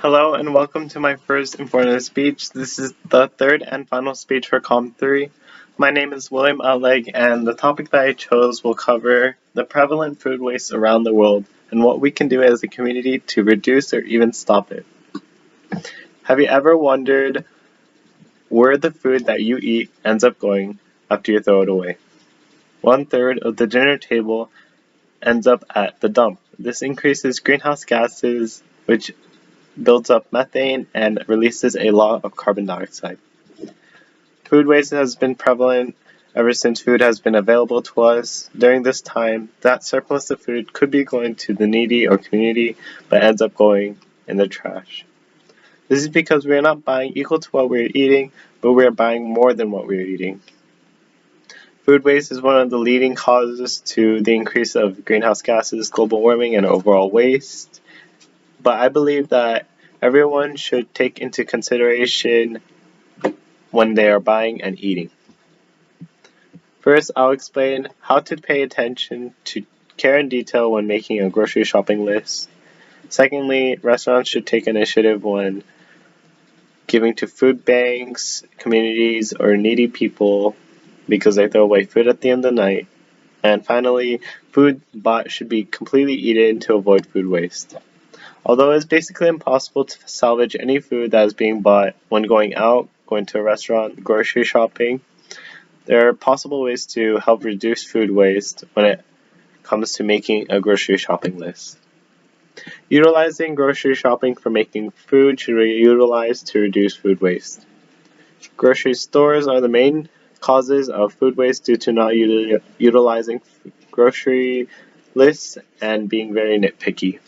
Hello and welcome to my first informative speech. This is the third and final speech for Com 3. My name is William Outleg, and the topic that I chose will cover the prevalent food waste around the world and what we can do as a community to reduce or even stop it. Have you ever wondered where the food that you eat ends up going after you throw it away? 1/3 of the dinner table ends up at the dump. This increases greenhouse gases, which builds up methane and releases a lot of carbon dioxide. Food waste has been prevalent ever since food has been available to us. During this time, that surplus of food could be going to the needy or community, but ends up going in the trash. This is because we are not buying equal to what we are eating, but we are buying more than what we are eating. Food waste is one of the leading causes to the increase of greenhouse gases, global warming, and overall waste. But I believe that everyone should take into consideration when they are buying and eating. First, I'll explain how to pay attention to care and detail when making a grocery shopping list. Secondly, restaurants should take initiative when giving to food banks, communities, or needy people because they throw away food at the end of the night. And finally, food bought should be completely eaten to avoid food waste. Although it's basically impossible to salvage any food that is being bought when going out, going to a restaurant, grocery shopping, there are possible ways to help reduce food waste when it comes to making a grocery shopping list. Utilizing grocery shopping for making food should be utilized to reduce food waste. Grocery stores are the main causes of food waste due to not utilizing grocery lists and being very nitpicky.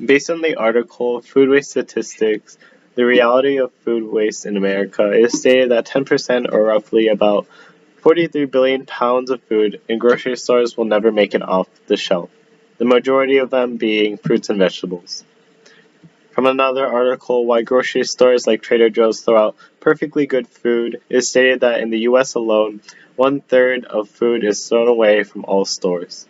Based on the article Food Waste Statistics, the reality of food waste in America, it is stated that 10% or roughly about 43 billion pounds of food in grocery stores will never make it off the shelf, the majority of them being fruits and vegetables. From another article, Why Grocery Stores like Trader Joe's Throw Out Perfectly Good Food, it is stated that in the US alone, 1/3 of food is thrown away from all stores.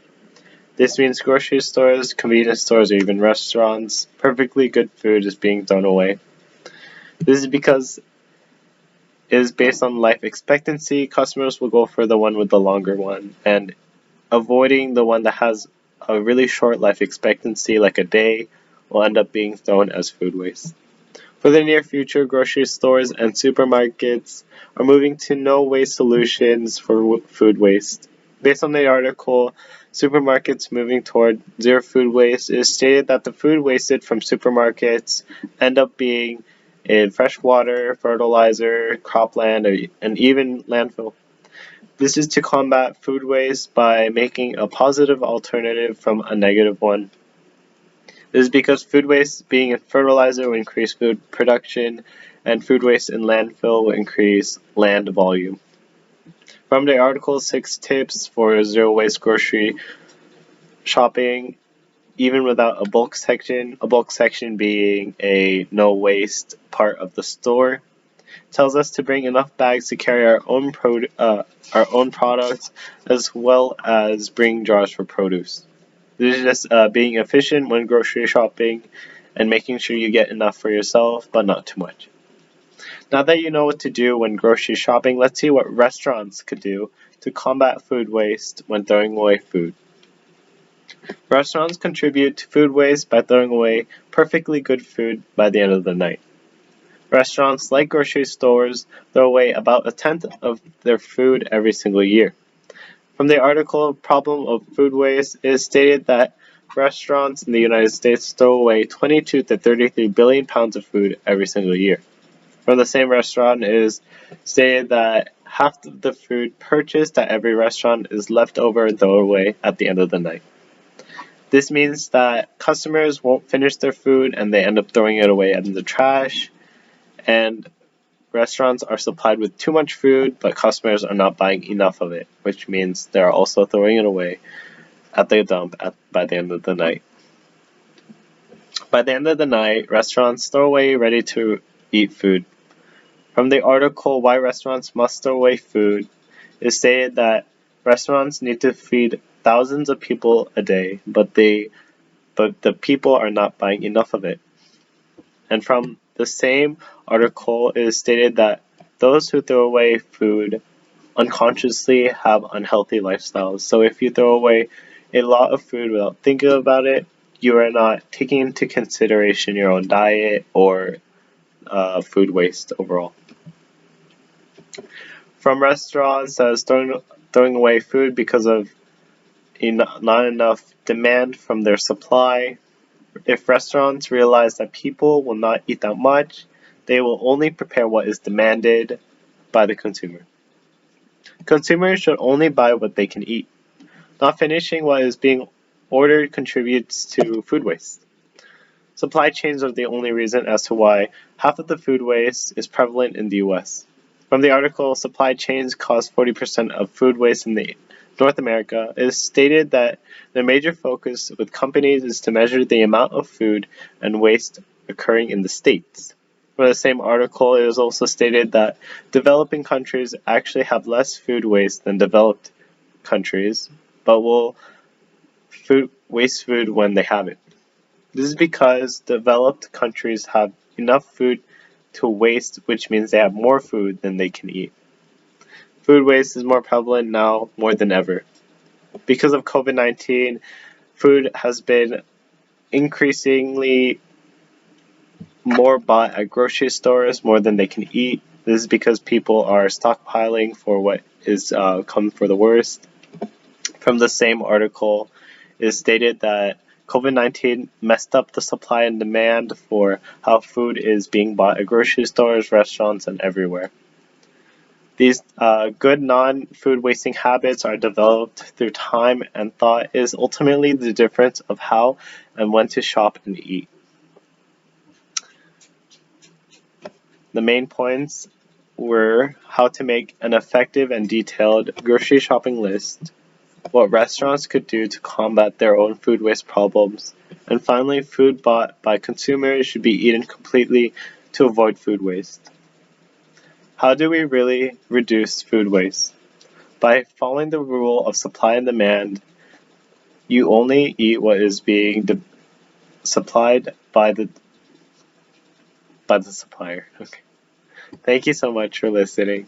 This means grocery stores, convenience stores, or even restaurants, perfectly good food is being thrown away. This is because it is based on life expectancy. Customers will go for the one with the longer one, and avoiding the one that has a really short life expectancy, like a day, will end up being thrown as food waste. For the near future, grocery stores and supermarkets are moving to no waste solutions for food waste. Based on the article, Supermarkets Moving Toward Zero Food Waste, it is stated that the food wasted from supermarkets end up being in fresh water, fertilizer, cropland, and even landfill. This is to combat food waste by making a positive alternative from a negative one. This is because food waste being in fertilizer will increase food production, and food waste in landfill will increase land volume. From the article, 6 tips for zero waste grocery shopping, even without a bulk section being a no waste part of the store, tells us to bring enough bags to carry our own products, as well as bring jars for produce. This is just being efficient when grocery shopping and making sure you get enough for yourself, but not too much. Now that you know what to do when grocery shopping, let's see what restaurants could do to combat food waste when throwing away food. Restaurants contribute to food waste by throwing away perfectly good food by the end of the night. Restaurants, like grocery stores, throw away about 1/10 of their food every single year. From the article Problem of Food Waste, it is stated that restaurants in the United States throw away 22 to 33 billion pounds of food every single year. From the same restaurant, it is stated that half of the food purchased at every restaurant is left over and thrown away at the end of the night. This means that customers won't finish their food and they end up throwing it away in the trash, and restaurants are supplied with too much food, but customers are not buying enough of it, which means they're also throwing it away at the dump by the end of the night. By the end of the night, restaurants throw away ready to eat food. From the article Why Restaurants Must Throw Away Food, it is stated that restaurants need to feed thousands of people a day, but the people are not buying enough of it. And from the same article, it is stated that those who throw away food unconsciously have unhealthy lifestyles. So if you throw away a lot of food without thinking about it, you are not taking into consideration your own diet or food waste overall. From restaurants that is throwing away food because of not enough demand from their supply. If restaurants realize that people will not eat that much, they will only prepare what is demanded by the consumer. Consumers should only buy what they can eat. Not finishing what is being ordered contributes to food waste. Supply chains are the only reason as to why half of the food waste is prevalent in the US. From the article, supply chains cause 40% of food waste in North America. It is stated that the major focus with companies is to measure the amount of food and waste occurring in the States. From the same article, it is also stated that developing countries actually have less food waste than developed countries, but will waste food when they have it. This is because developed countries have enough food to waste, which means they have more food than they can eat. Food waste is more prevalent now more than ever. Because of COVID-19, food has been increasingly more bought at grocery stores more than they can eat. This is because people are stockpiling for what is come for the worst. From the same article, it is stated that COVID-19 messed up the supply and demand for how food is being bought at grocery stores, restaurants, and everywhere. These good non-food wasting habits are developed through time, and thought is ultimately the difference of how and when to shop and eat. The main points were how to make an effective and detailed grocery shopping list, what restaurants could do to combat their own food waste problems, and finally, food bought by consumers should be eaten completely to avoid food waste. How do we really reduce food waste? By following the rule of supply and demand, you only eat what is being supplied by the supplier. Okay. Thank you so much for listening.